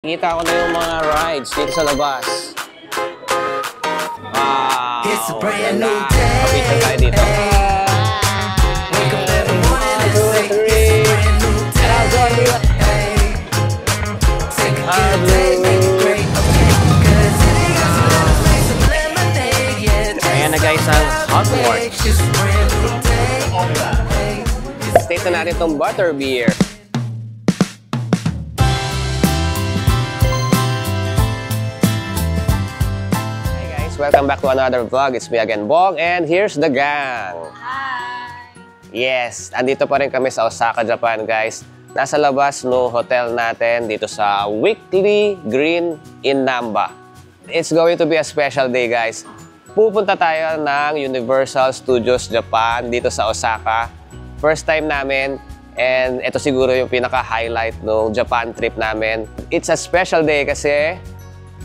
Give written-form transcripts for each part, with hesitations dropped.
Kita ko na yung mga rides dito sa labas. Wow! Ganda! Kapita tayo dito. Ayan na guys ang Hogwarts. Taste na natin itong butterbeer. Welcome back to another vlog. It's me again, Bong, and here's the gang. Hi! Yes, andito pa rin kami sa Osaka, Japan, guys. Nasa labas no hotel natin dito sa Weekly Green in Namba. It's going to be a special day, guys. Pupunta tayo ng Universal Studios Japan dito sa Osaka. First time namin, and ito siguro yung pinaka-highlight ng Japan trip namin. It's a special day kasi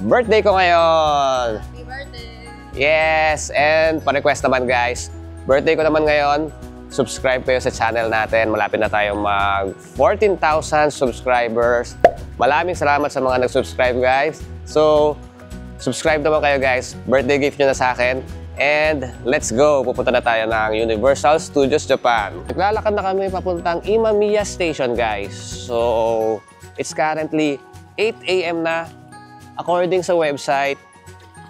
birthday ko ngayon! Happy birthday! Yes! And pa-request naman guys, birthday ko naman ngayon, subscribe kayo sa channel natin. Malapit na tayong mag 14,000 subscribers. Maraming salamat sa mga nag-subscribe guys. So, subscribe naman kayo guys. Birthday gift nyo na sa akin. And let's go! Pupunta na tayo ng Universal Studios Japan. Naglalakad na kami papuntang Imamiya Station guys. So, it's currently 8 AM na. According sa website,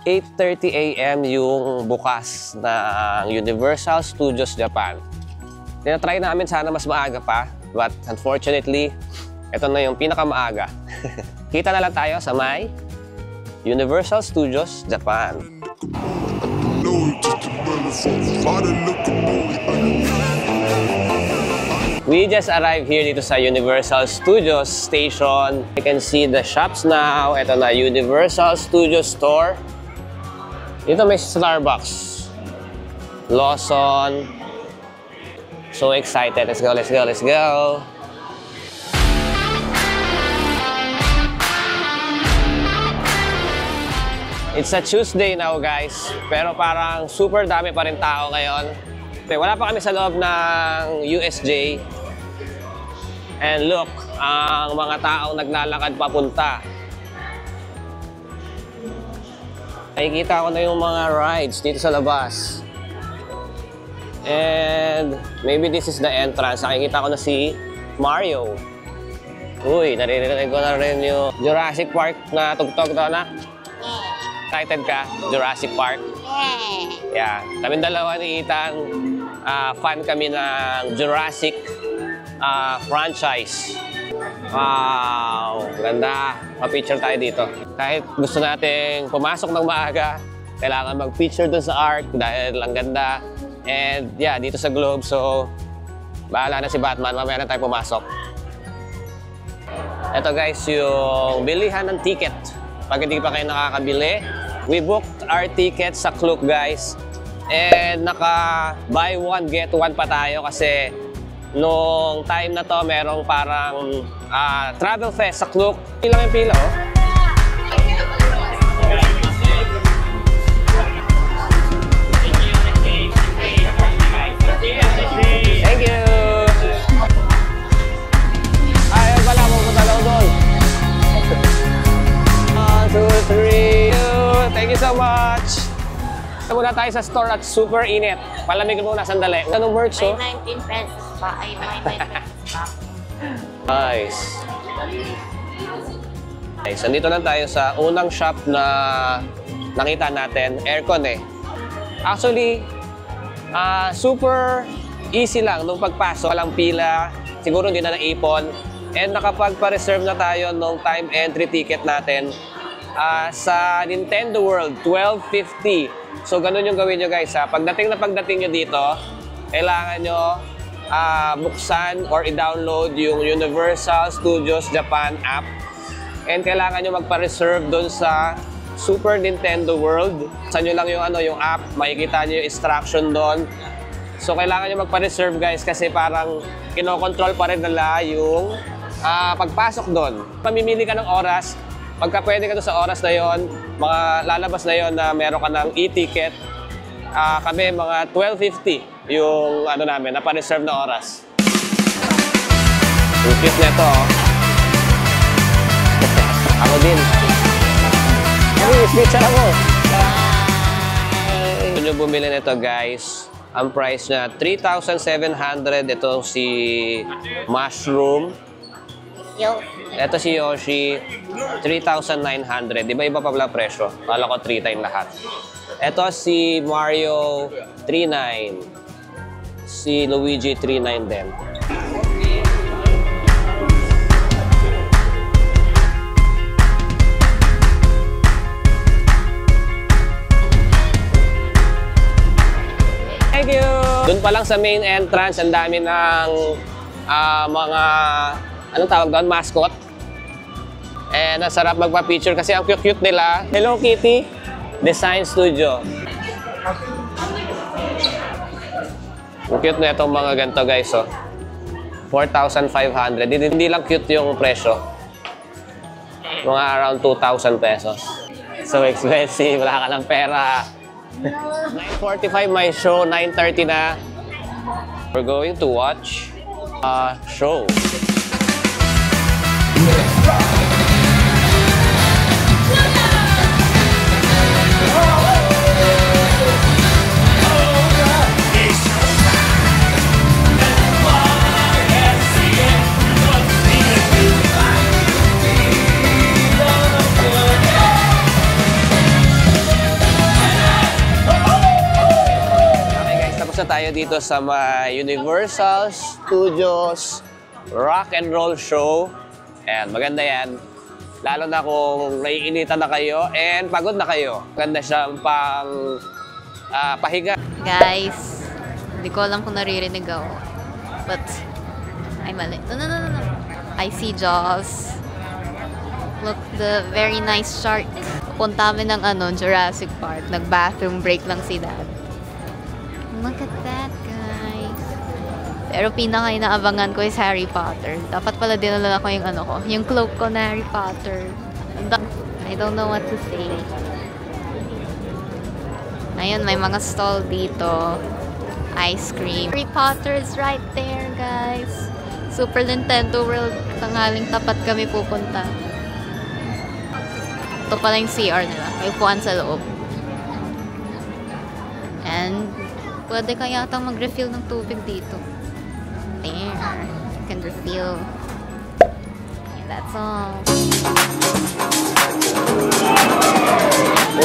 8:30 AM yung bukas ng Universal Studios Japan. Tinatry namin sana mas maaga pa, but unfortunately, ito na yung pinakamaaga. Kita na lang tayo sa may Universal Studios Japan. We just arrived here dito sa Universal Studios Station. You can see the shops now. Ito na Universal Studios Store. Dito may Starbucks, Lawson. So excited. Let's go, let's go, let's go. It's a Tuesday now guys. Pero parang super dami pa rin tao ngayon. Wala pa kami sa loob ng USJ. And look, ang mga taong naglalakad papunta. Nakikita ko na yung mga rides dito sa labas. And maybe this is the entrance. Nakikita ko na si Mario. Uy, naririnig ko na rin yung Jurassic Park na tugtog daw na. Excited ka? Jurassic Park? Yeah. Kaming dalawa ni Ethan, fan kami ng Jurassic franchise. Wow! Ganda! Pa-picture tayo dito. Kahit gusto nating pumasok ng maaga, kailangan mag-picture dun sa art dahil ang ganda. And yeah, dito sa Globe. So, bahala na si Batman. Mamaya na tayo pumasok. Ito guys, yung bilihan ng ticket. Pag hindi pa kayo nakakabili, we booked our ticket sa Klook guys. And naka-buy one, get one pa tayo kasi nung time na to, merong parang travel fest sa Klook. Pila yung pila, oh. Thank you! Ayaw pala, pupunta lang doon. 1, 2, 3. Thank you so much! Muna tayo sa store at super init. Palamig muna sandali. Anong merch, oh? May 19 pesos pa. Ay, may 9 pesos pa. Nice. Nice. Nandito lang tayo sa unang shop na nakita natin. Aircon eh. Actually, super easy lang. Nung pagpasok, walang pila. Siguro hindi na naipon. And nakapagpa-reserve na tayo nung time entry ticket natin sa Nintendo World, 1250. So, ganun yung gawin nyo guys. Pagdating nyo dito, kailangan nyo buksan or i-download yung Universal Studios Japan app. And kailangan nyo magpa-reserve doon sa Super Nintendo World. Saan nyo lang yung app, makikita nyo yung instruction doon. So, kailangan nyo magpa-reserve guys kasi parang kinokontrol pa rin nila yung pagpasok doon. Pamimili ka ng oras. Pagka pwede ka doon sa oras na yon, mga lalabas na yon na meron ka ng e-ticket, kami mga 1250 yung namin, napa-reserve na oras. Yung cute nito, oh. Ako din. Ay, picture ako. Kung nyo bumili nito guys, ang price niya 3,700. Ito si Mushroom. Yo. Ito si Yoshi, 3,900. Iba-iba pa pala presyo. Kala ko 3 lahat. Ito si Mario, 3,900. Si Luigi, 3,900 din. Thank you! Doon pa lang sa main entrance, ang dami ng mga, anong tawag doon? Mascot. And ang sarap magpa-picture kasi ang cute-cute nila. Hello Kitty Design Studio. Ang cute na itong mga ganito guys. Oh. 4,500. Hindi lang cute yung presyo. Mga around 2,000 pesos. So expensive. Wala ka ng pera. 9:45 my show. 9:30 na. We're going to watch a show. Na tayo dito sa Universal Studios Rock and Roll Show. And maganda yan. Lalo na kung naiinitan na kayo and pagod na kayo. Maganda siyang pahiga. Guys, hindi ko alam kung naririnig ako. But, ay mali. No. I see Jaws. Look, the very nice shark. Punta kami ng Jurassic Park. Nag-bathroom break lang si Dad. Look at that, guys. Pero pinaka-inaabangan ko is Harry Potter. Dapat pala dinala ko yung cloak ko na Harry Potter. I don't know what to say. Ayun, may mga stall dito. Ice cream. Harry Potter is right there, guys. Super Nintendo World. Tanghaling tapat kami pupunta. Ito pala yung CR nila. May upuan sa loob. And pwede kaya atang mag-refill ng tubig dito. There. You can refill. And that's all.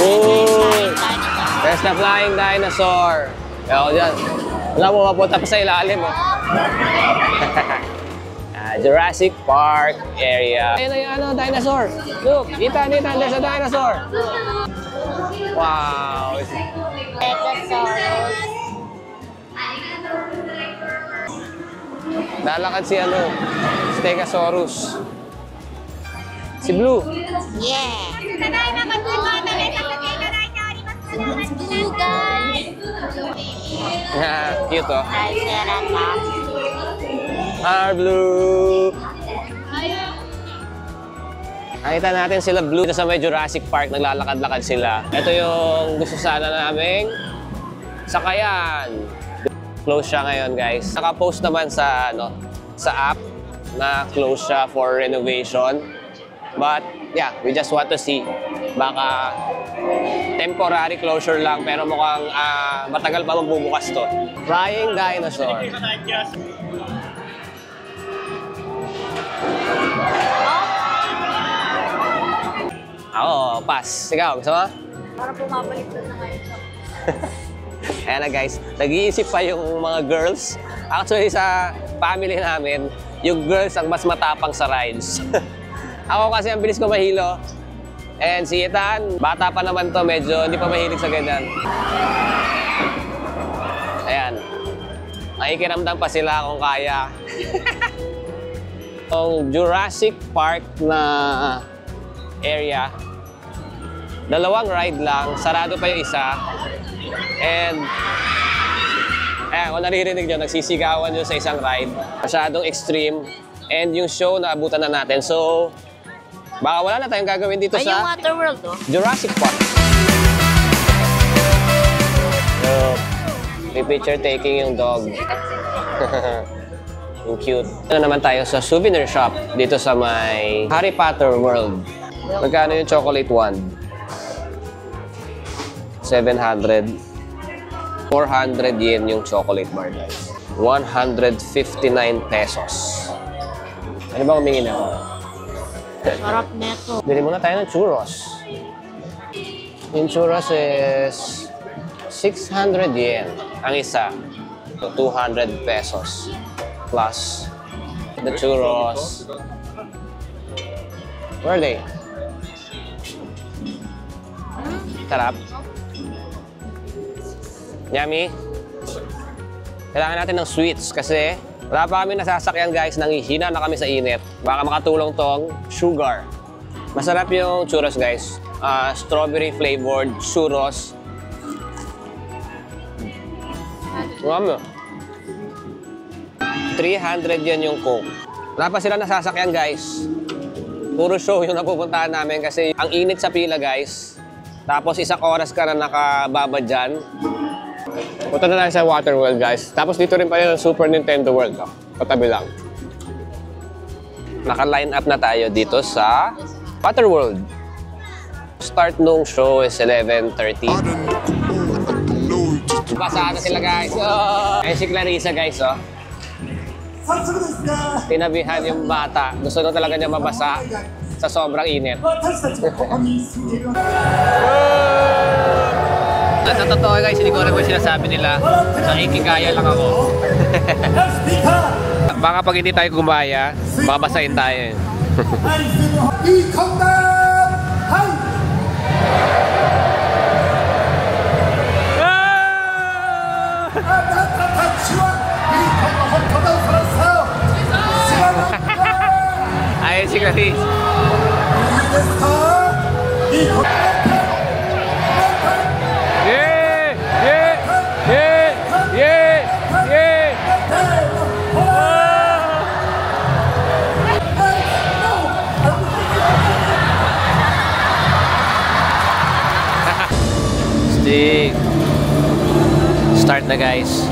Ooh! There's the flying dinosaur. Kaya ako dyan. Wala mo mapunta pa sa ilalim. Oh. Jurassic Park area. Ayun yung dinosaur. Look, Ethan, there's a dinosaur. Wow. Stegosaurus. Lalakad si Stegosaurus. Si Blue. Yeah! It's blue, guys! Cute, oh. Triceratops. Our Blue. Nakita natin sila Blue sa may Jurassic Park. Naglalakad-lakad sila. Ito yung gusto sana naming sakayan. Close siya ngayon, guys. Naka-post naman sa app na close siya for renovation. But yeah, we just want to see. Baka temporary closure lang pero mukhang matagal pa magbubukas to. Flying dinosaur. Ako, pass. Ikaw, gusto mo? Para bumabalik na ngayon. Ayan na guys, nag-iisip pa yung mga girls. Actually sa family namin, yung girls ang mas matapang sa rides. Ako kasi ang bilis ko mahilo. And si Ethan, bata pa naman to, medyo hindi pa mahilig sa ganyan. Ayan. Nakikiramdam pa sila kung kaya. Yung Jurassic Park na area, dalawang ride lang, sarado pa yung isa. And ayan, kung naririnig nyo, nagsisigawan nyo sa isang ride. Masyadong extreme. And yung show, naabutan na natin. So, baka wala na tayong gagawin dito Ay, sa yung Waterworld, oh. Jurassic Park. So, may picture taking yung dog. Yung cute. Ano naman tayo sa souvenir shop dito sa may Harry Potter World. Magkano yung chocolate wand? 700. 400 yen yung chocolate bar, guys. 159 pesos. Ano ba humingi na ako? Sarap neto. Bili muna tayo ng churros. Yung churros is 600 yen ang isa. So 200 pesos plus the churros. Where are they? Sarap. Yummy. Kailangan natin ng sweets kasi wala pa kami nasasakyan, guys. Nanghihina na kami sa init. Baka makatulong tong sugar. Masarap yung churros, guys. Strawberry flavored churros. Ano? 300 yan yung Coke. Wala pa sila nasasakyan, guys. Puro show yung napupuntahan namin kasi ang init sa pila, guys. Tapos isang oras ka na nakababa dyan. Punta na tayo sa Water World, guys. Tapos dito rin pa yung Super Nintendo World. Oh. Katabi lang. Naka-line up na tayo dito sa Water World. Start nung show is 11:30. Basahan na sila, guys. Oh! Ayun si Clarissa, guys. Oh. Tinabihan yung bata. Gusto na talaga niya mabasa sa sobrang init. At sa totoo, guys, hindi ko rin mo sinasabi nila. Nakikigaya lang ako. Baka pag hindi tayo gumaya, babasahin tayo. Ayun si Clarice. Start na, guys.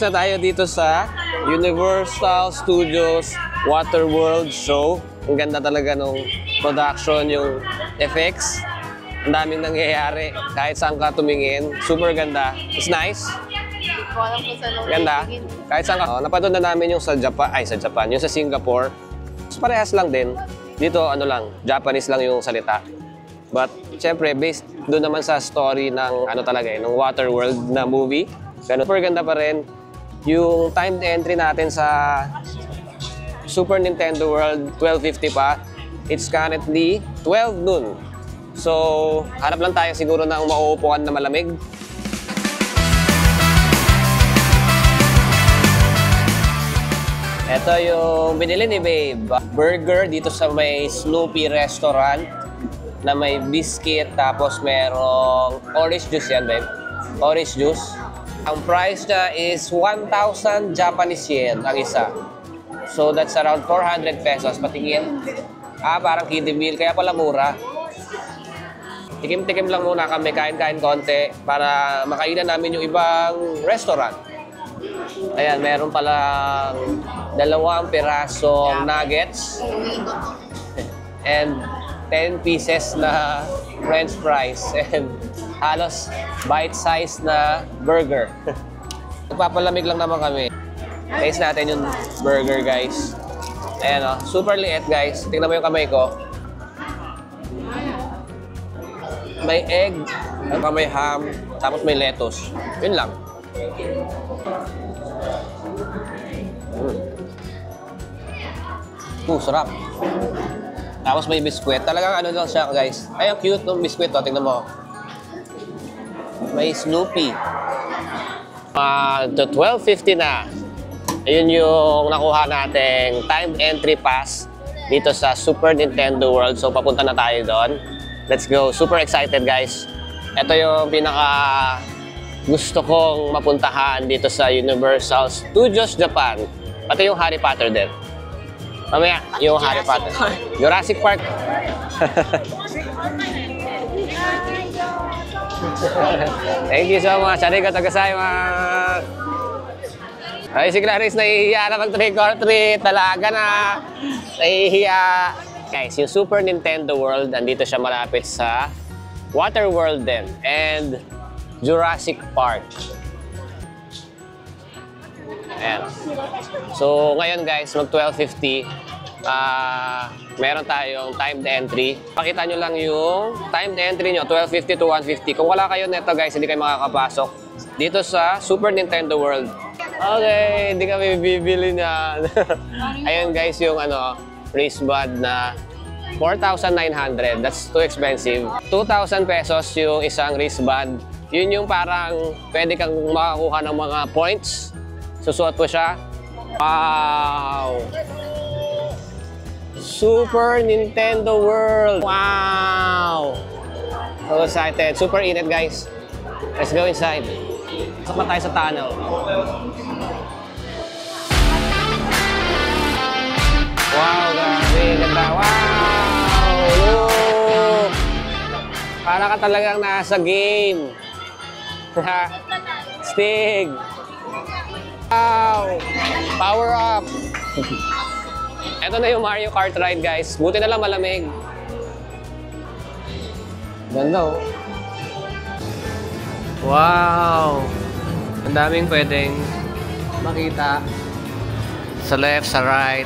Tapos na tayo dito sa Universal Studios Water World Show. Ang ganda talaga nung production, yung effects. Ang daming nangyayari kahit saan ka tumingin. Super ganda. It's nice. Ganda. Kahit saan ka. Napanood na namin yung sa Japan, yung sa Singapore. So, parehas lang din. Dito, ano lang, Japanese lang yung salita. But, syempre, based doon naman sa story ng, ano talaga ng Water World na movie. Ganun. Super ganda pa rin. Yung timed entry natin sa Super Nintendo World, 12:50 pa. It's currently 12 noon. So, hanap lang tayo siguro ng mauupuan na malamig. Ito yung binili ni Babe. Burger dito sa may Snoopy restaurant na may biscuit tapos merong orange juice yan, Babe. Orange juice. Ang price niya is 1,000 Japanese yen ang isa. So that's around 400 pesos. Patingin. Parang kiddie meal. Kaya pala mura. Tikim-tikim lang muna kami. Kain-kain konti para makainan namin yung ibang restaurant. Ayan, meron palang 2 pirasong nuggets and 10 pieces na french fries and halos bite-sized na burger. Nagpapalamig lang naman kami. Taste natin yung burger, guys. Ayan o, super liit, guys. Tingnan mo yung kamay ko. May egg, may ham, tapos may lettuce. Yun lang. Sarap. Tapos may biskwit. Talagang ano lang siya, guys. Ay, ang cute ng biskwit. Tingnan mo. May Snoopy. To 12:50 na. Ayun yung nakuha nating timed entry pass dito sa Super Nintendo World. So, papunta na tayo doon. Let's go. Super excited, guys. Ito yung pinaka gusto kong mapuntahan dito sa Universal Studios Japan. Pati yung Harry Potter din. Mamaya, yung Harry Potter. Jurassic Park. Thank you so much. Arigatou gozaimasu. Ay, si Clarice, nahihiya na mag-trick or treat. Talaga na. Nahihiya. Guys, yung Super Nintendo World, nandito siya malapit sa Water World din. And Jurassic Park. Ayan. So, ngayon guys, mag-12:50. Meron tayong timed entry. Pakita nyo lang yung timed entry nyo, 12:50 to 1:50. Kung wala kayo neto guys, hindi kayo makakapasok dito sa Super Nintendo World. Okay, hindi kami bibili niyan. Ayun guys, yung wristband na 4,900. That's too expensive. 2,000 pesos yung isang wristband. Yun yung parang pwede kang makakuha ng mga points. Susuot ko siya. Wow! Super Nintendo World! Wow! So excited. Super init, guys. Let's go inside. Pasok na tayo sa tunnel. Wow, grabe. Ganda. Wow! Look! Para ka talagang nasa game. Stig! Wow! Power up! Ito na yung Mario Kart ride, guys. Buti na lang malamig. Ganda, oh. Wow! Ang daming pwedeng makita. Sa left, sa right.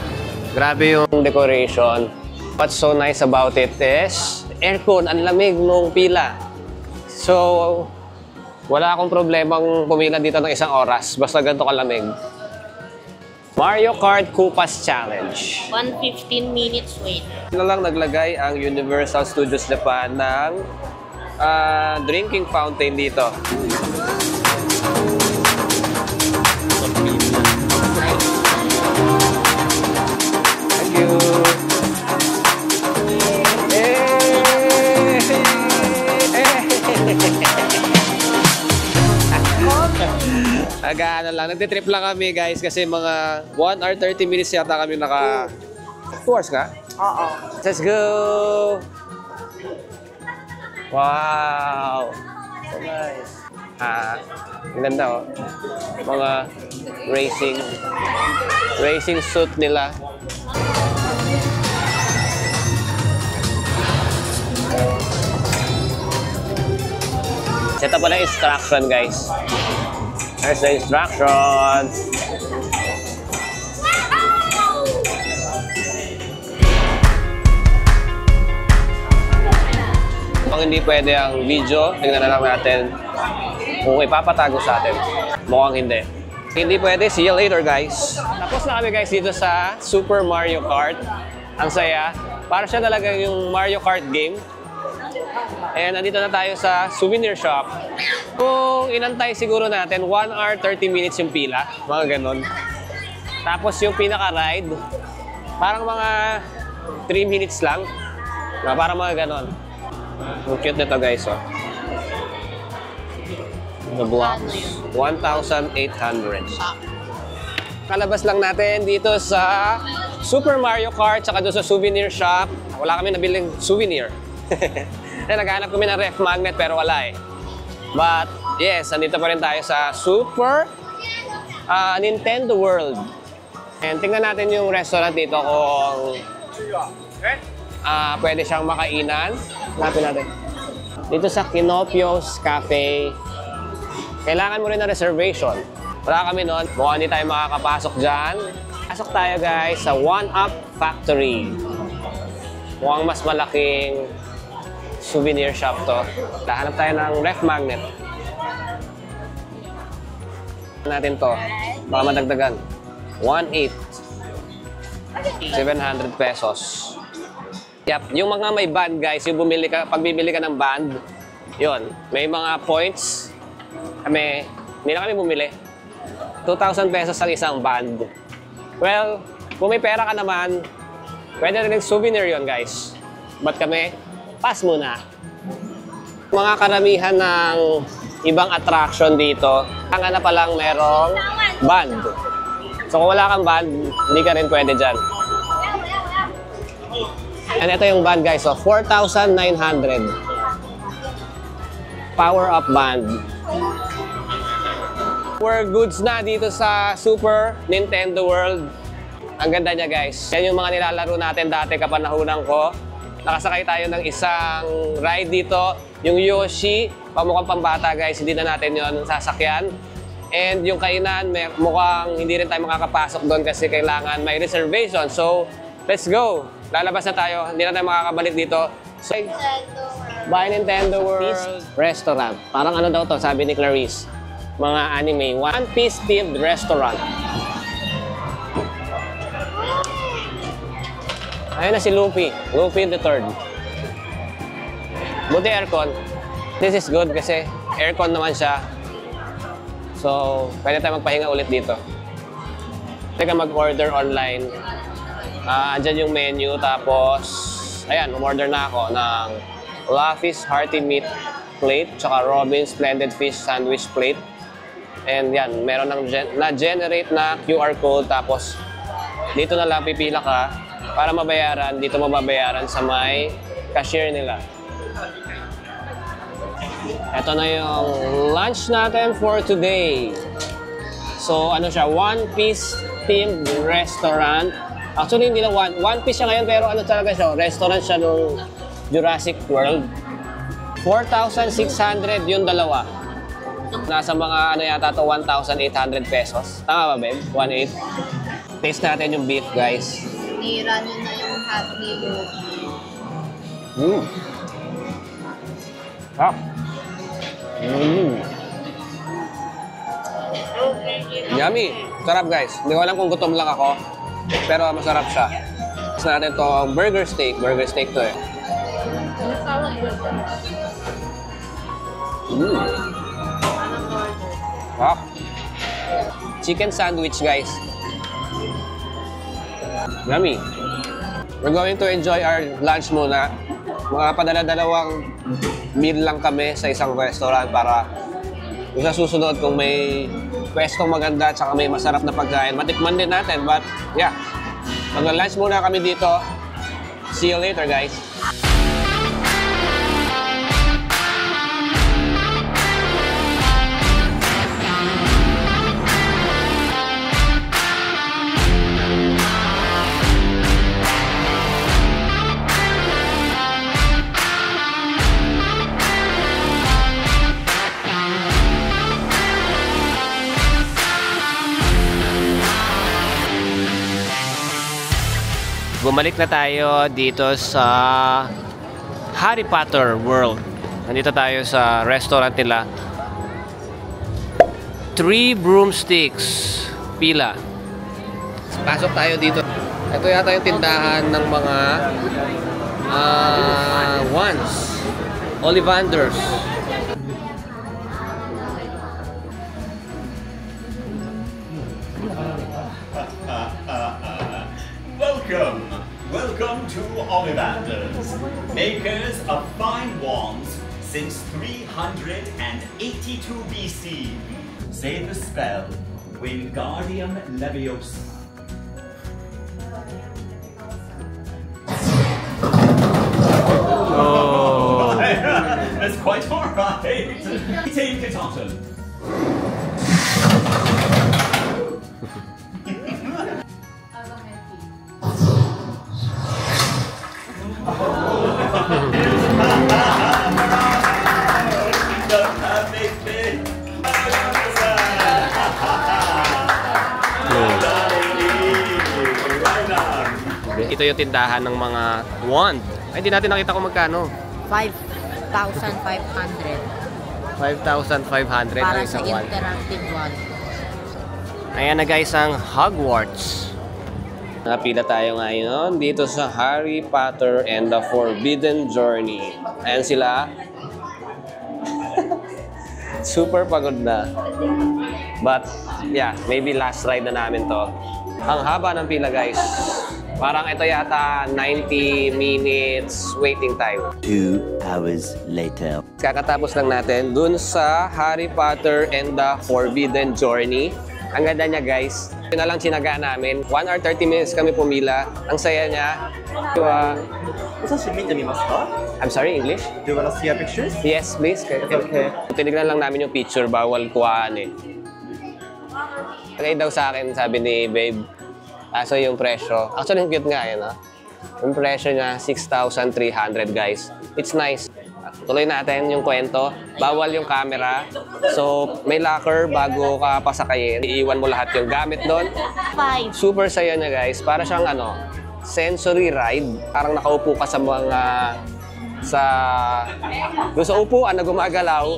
Grabe yung decoration. What's so nice about it is aircon, ang lamig nung pila. So, wala akong problemang pumila dito ng 1 oras. Basta ganito kalamig. Mario Kart Koopas Challenge. 1:15 minutes wait. Na lang naglagay ang Universal Studios Japan ng drinking fountain dito. Thank you. Nagtitrip lang kami guys kasi mga 1 hour 30 minutes yata kami 2 hours ka? Oo. Let's go! Wow! So nice. Ang ganda oh. Mga racing suit nila. Set up pala instruction guys. There's the instructions. Kung hindi pwede ang video, tingnan na lang natin kung ipapatago sa atin. Mukhang hindi. Hindi pwede, see you later guys. Tapos na kami guys dito sa Super Mario Kart. Ang saya. Para siya talaga yung Mario Kart game. And nandito na tayo sa souvenir shop. Kung inantay siguro natin, 1 hour 30 minutes yung pila. Mga ganon. Tapos yung pinaka-ride, parang mga 3 minutes lang. Parang mga ganon. Ang cute nito guys, oh. The blocks. 1,800. Kalabas lang natin dito sa Super Mario Kart tsaka doon sa souvenir shop. Wala kami nabiling souvenir. Naghahanap kami ng ref magnet pero wala eh. But yes, nandito pa rin tayo sa Super Nintendo World. And tingnan natin yung restaurant dito kung pwede siyang makainan. Hanapin natin. Dito sa Kinopio's Cafe, kailangan mo rin ng reservation. Wala kami nun. Mukhang hindi tayo makakapasok dyan. Pasok tayo guys sa One Up Factory. Mukhang mas malaking souvenir shop to. Lahanap tayo ng ref magnet. Natin to. Baka madagdagan. 1.8. 700 pesos. Yep, yung mga may band guys, yung pag bibili ka ng band, yun, may mga points. Hindi na kami bumili. 2,000 pesos ang isang band. Well, kung may pera ka naman, pwede rin souvenir yun guys. But kami, pass muna. Mga karamihan ng ibang attraction dito, ang na palang merong band. So kung wala kang band, hindi ka rin pwede dyan. And ito yung band guys, so 4,900. Power up band. We're goods na dito sa Super Nintendo World. Ang ganda niya guys. Yan yung mga nilalaro natin dati kapanahunan ko. Nakasakay tayo ng isang ride dito, yung Yoshi, pamukhang pambata guys, hindi na natin yon sasakyan. And yung kainan, mukhang hindi rin tayo makakapasok doon kasi kailangan may reservation. So, let's go! Lalabas na tayo, hindi na tayo makakabalik dito. So, Buy Nintendo World Restaurant. Parang ano daw to, sabi ni Clarice. Mga anime, One Piece themed restaurant. Ayun na si Luffy. Luffy the Third. Buti aircon. This is good kasi aircon naman siya. So, pwede tayo magpahinga ulit dito. Pwede ka mag-order online. Andyan yung menu. Tapos, ayan, umorder na ako ng Luffy's Hearty Meat Plate tsaka Robin's Splendid Fish Sandwich Plate. And yan, meron ng na-generate na QR code. Tapos, dito na lang pipila ka para mabayaran. Dito mababayaran sa may cashier nila. Ito na yung lunch natin for today. So, ano siya? One Piece themed restaurant. Actually, hindi lang One Piece siya ngayon, pero ano talaga siya? Restaurant siya nung Jurassic World. 4,600 yung dalawa. Nasa mga ano yata to 1,800 pesos. Tama ba, babe? 1,800. Taste natin yung beef, guys. Nira nyo na yung hot meal. Yummy! Sarap, guys. Hindi ko alam kung gutom lang ako, pero masarap siya. Tapos natin to burger steak. Burger steak to eh. Chicken sandwich, guys. Yummy. We're going to enjoy our lunch muna. Mga padala-dalawang meal lang kami sa isang restaurant para sa susunod kung may pwestong maganda at saka may masarap na pagkain, matikman din natin. But yeah, mag-lunch muna kami dito. See you later, guys. Bumalik na tayo dito sa Harry Potter World. Nandito tayo sa restaurant nila. 3 broomsticks. Pila. Pasok tayo dito. Ito yata yung tindahan ng mga wands. Ollivanders. Welcome to Ollivanders, makers of fine wands since 382 BC. Say the spell, Wingardium Leviosa. Oh. That's quite alright. Team Kataton. The perfect fit. Ito yung tindahan ng mga wand. Ay, hindi natin nakita kung magkano. 5,500 5,500 ang para sa isang wand. interactive one. Ayan na guys ang Hogwarts. Napila tayo ngayon dito sa Harry Potter and the Forbidden Journey. Ayan sila. Super pagod na. But yeah, maybe last ride na namin to. Ang haba ng pila guys. Parang ito yata 90 minutes waiting time. 2 hours later. Kakatapos lang natin dun sa Harry Potter and the Forbidden Journey. Ang ganda niya guys. Yun na lang sinaga namin. 1 hour 30 minutes kami pumila. Ang saya niya. I'm sorry, English? Do you want to see our pictures? Yes, please. Okay. Tinignan lang namin yung picture. Bawal kuhaan eh. Tagay daw sa akin, sabi ni babe. So yung presyo. Actually, yung cute nga yun, ha? Yung presyo niya, 6,300 guys. It's nice. Tuloy natin yung kwento. Bawal yung camera. So, may locker bago ka pasakayin. Iiwan mo lahat yung gamit doon. 5. Super saya niya guys. Para siyang sensory ride. Parang nakaupo ka sa mga doon sa upuan na gumagalaw.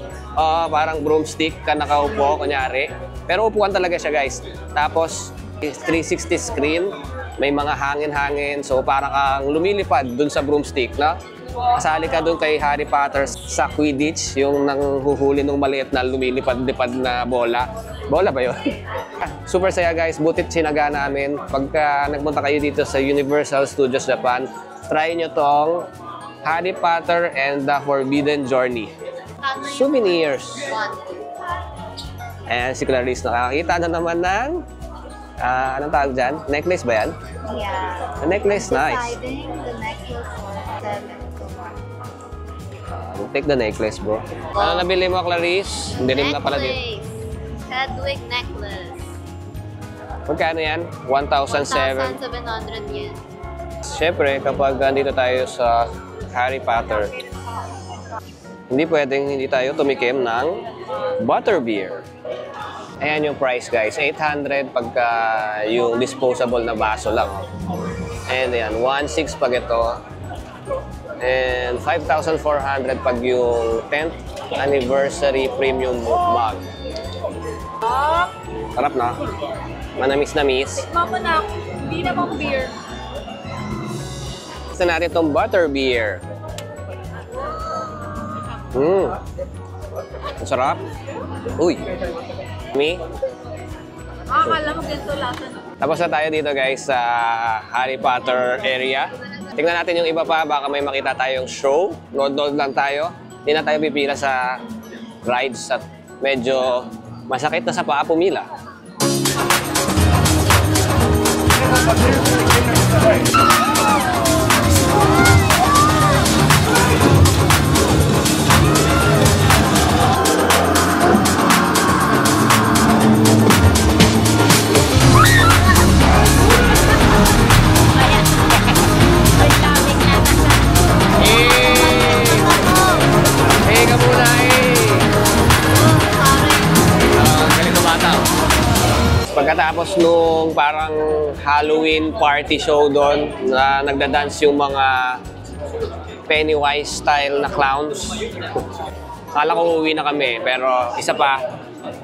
Parang broomstick ka nakaupo, kunyari. Pero upuan talaga siya guys. Tapos, 360 screen. May mga hangin-hangin. So, parang kang lumilipad dun sa broomstick, no? Kasali ka dun kay Harry Potter sa Quidditch, yung nanghuhuli ng maliit na lumilipad-lipad na bola. Bola ba yun? Super saya guys, butit sinaga namin. Pagka nagpunta kayo dito sa Universal Studios Japan, try nyo tong Harry Potter and the Forbidden Journey. Souvenirs. Ayan, si Clarice nakakita na naman ng anong tawag dyan? Necklace ba yan? Yeah. A necklace, nice. Deciding the necklace for 7 to 1. Take the necklace, bro. Ano nabili mo, Clarice? Hindi rin na pala dito. Hedwig necklace. Magkano yan? 1,700. 1,700 yen. Siyempre, kapag andito tayo sa Harry Potter, hindi pwedeng hindi tayo tumikim ng butterbeer. Ayan yung price guys, 800 pagka yung disposable na baso lang. And ayan, 1,600 pag ito. And 5,400 pag yung 10th anniversary premium mug. Sarap na. Manamis-namis. Mama na, hindi na mong beer. Gusto natin itong butterbeer. Ang sarap. Uy. Me? Akala mo ganito lahat. Tapos na tayo dito guys sa Harry Potter area. Tingnan natin yung iba pa, baka may makita tayong show. Nood-nood lang tayo. Hindi na tayo pipila sa rides at medyo masakit na sa paa pumila. Pagkatapos nung parang Halloween party show doon na nagda-dance yung mga Pennywise style na clowns. Akala ko uuwi na kami, pero isa pa,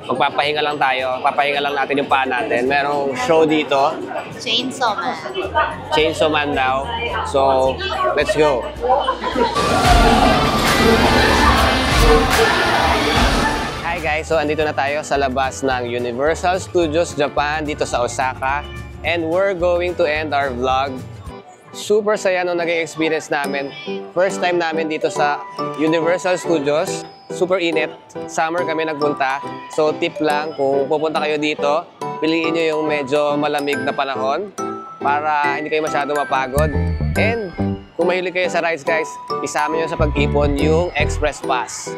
magpapahinga lang tayo. Papahinga lang natin yung paa natin. Merong show dito. Chainsaw Man. Chainsaw Man daw. So, let's go. Hi guys, so andito na tayo sa labas ng Universal Studios Japan dito sa Osaka. And we're going to end our vlog. Super saya nung naging experience namin. First time namin dito sa Universal Studios. Super init. Summer kami nagpunta. So tip lang, kung pupunta kayo dito, piliin nyo yung medyo malamig na panahon para hindi kayo masyado mapagod. And kung mahilig kayo sa rides guys, isama nyo sa pag-ipon yung Express Pass.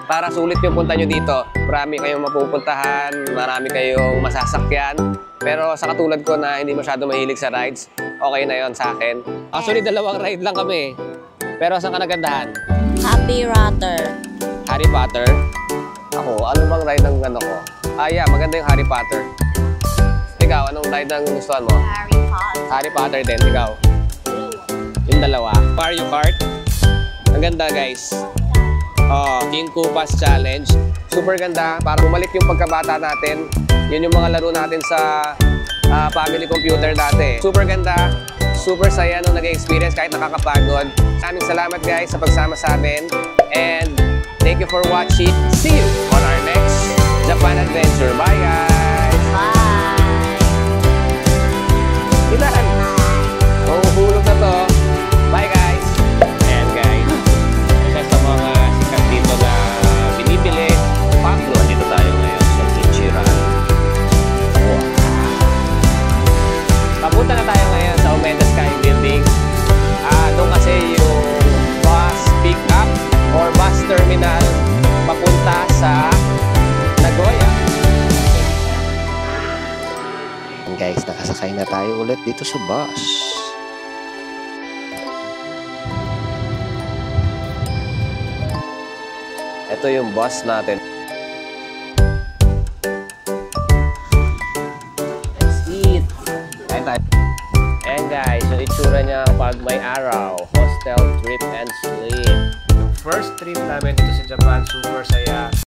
Para sulit yung punta nyo dito. Marami kayong mapupuntahan, marami kayong masasakyan. Pero sa katulad ko na hindi masyado mahilig sa rides, okay na yon sa akin. Actually, dalawang ride lang kami. Pero saan ka nagandahan? Happy Ratter. Harry Potter? Ako, ano bang ride ng ano ko? Ah, yeah, maganda yung Harry Potter. Ikaw, anong ride ang gustuhan mo? Harry Potter. Harry Potter din, ikaw? Yung dalawa. Mario Kart? Ang ganda, guys. Oh, King Koopa's Challenge. Super ganda. Para bumalik yung pagkabata natin. Yun yung mga laro natin sa family computer dati. Super ganda. Super saya nung nag-experience kahit nakakapagod. Maraming salamat guys sa pagsama sa amin. And thank you for watching. See you on our next Japan Adventure. Bye guys! Bye. Tinahan! Mahuhulog na to. Bye guys! And guys, isa sa mga sikat dito na binibili, Pablo, dito tayo ngayon sa Ichiran. Wow! Papunta na tayo ngayon sa Omega Sky Building. Doon kasi yung bus pick-up or bus terminal papunta sa Nagoya. And guys, nakasakay na tayo ulit dito sa bus. Ito yung bus natin. Let's eat! Kain tayo. And guys, yung itsura niya pag may araw. Hostel, trip, and sleep. Yung first trip namin dito sa Japan, super saya.